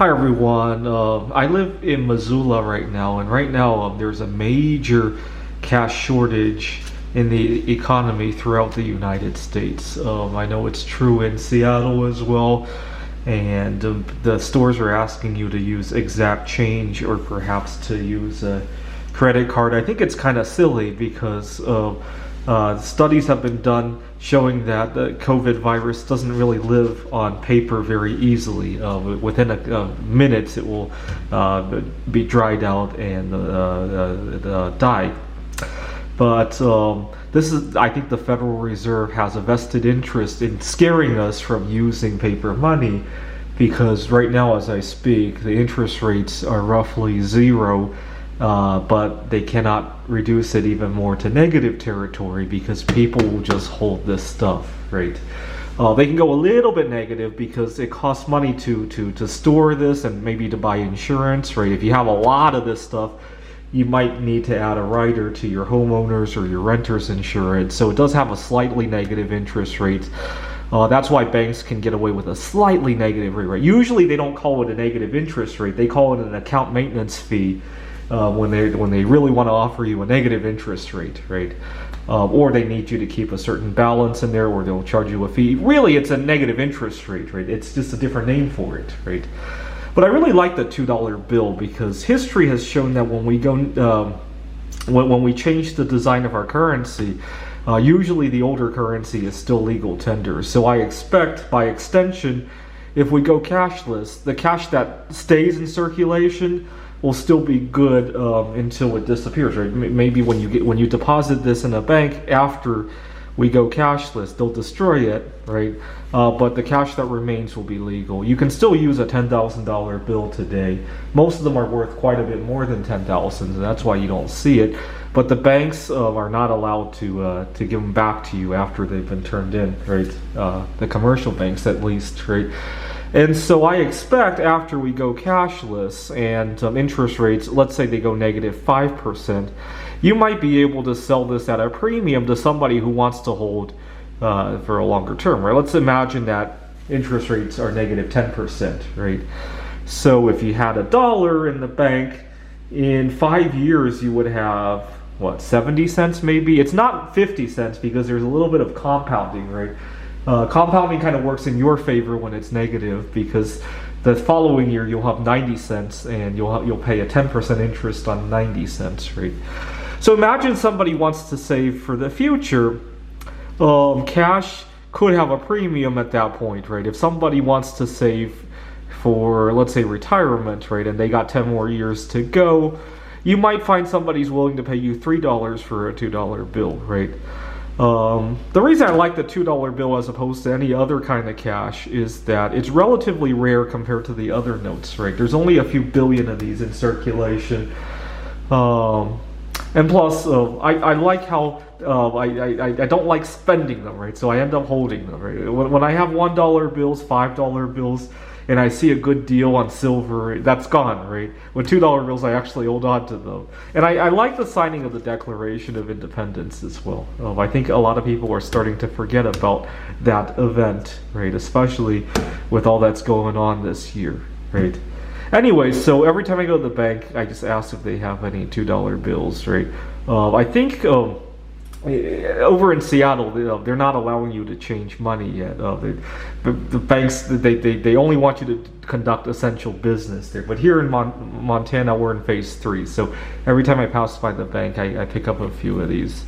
Hi everyone. I live in Missoula right now, and right now there's a major cash shortage in the economy throughout the United States. I know it's true in Seattle as well, and the stores are asking you to use exact change or perhaps to use a credit card. I think it's kind of silly because studies have been done showing that the COVID virus doesn't really live on paper very easily. Within minutes, it will be dried out and die. But I think the Federal Reserve has a vested interest in scaring us from using paper money, because right now, as I speak, the interest rates are roughly zero. But they cannot reduce it even more to negative territory because people will just hold this stuff, right? They can go a little bit negative because it costs money to store this and maybe to buy insurance, right? If you have a lot of this stuff, you might need to add a rider to your homeowners or your renter's insurance. So it does have a slightly negative interest rate. That's why banks can get away with a slightly negative rate. Usually they don't call it a negative interest rate. They call it an account maintenance fee. When they really want to offer you a negative interest rate, right? Or they need you to keep a certain balance in there, or they'll charge you a fee. Really, it's a negative interest rate, right? It's just a different name for it, right? But I really like the $2 bill because history has shown that when we go, when we change the design of our currency, usually the older currency is still legal tender. So I expect, by extension, if we go cashless, the cash that stays in circulation will still be good until it disappears, right? Maybe when you deposit this in a bank after we go cashless, they'll destroy it, right? But the cash that remains will be legal. You can still use a $10,000 bill today. Most of them are worth quite a bit more than $10,000, and that's why you don't see it. But the banks are not allowed to give them back to you after they've been turned in, right? The commercial banks, at least, right? And so I expect after we go cashless and interest rates, let's say they go negative 5%, you might be able to sell this at a premium to somebody who wants to hold for a longer term, right? Let's imagine that interest rates are negative 10%, right? So if you had $1 in the bank, in 5 years you would have, what, 70 cents maybe? It's not 50 cents because there's a little bit of compounding, right? Compounding kind of works in your favor when it's negative, because the following year you'll have 90 cents and you'll pay a 10% interest on 90 cents, right? So imagine somebody wants to save for the future. Cash could have a premium at that point, right? If somebody wants to save for, let's say, retirement, right, and they got 10 more years to go, you might find somebody's willing to pay you $3 for a $2 bill, right? The reason I like the $2 bill as opposed to any other kind of cash is that it's relatively rare compared to the other notes, right? There's only a few billion of these in circulation. And plus, I like how I don't like spending them, right? So I end up holding them, right? When I have $1 bills, $5 bills, and I see a good deal on silver, that's gone, right? With $2 bills, I actually hold on to them. And I like the signing of the Declaration of Independence as well. I think a lot of people are starting to forget about that event, right? Especially with all that's going on this year, right? Anyway, so every time I go to the bank, I just ask if they have any $2 bills, right? I think over in Seattle, they're not allowing you to change money yet. The banks, they only want you to conduct essential business there. But here in Montana, we're in phase 3. So every time I pass by the bank, I pick up a few of these.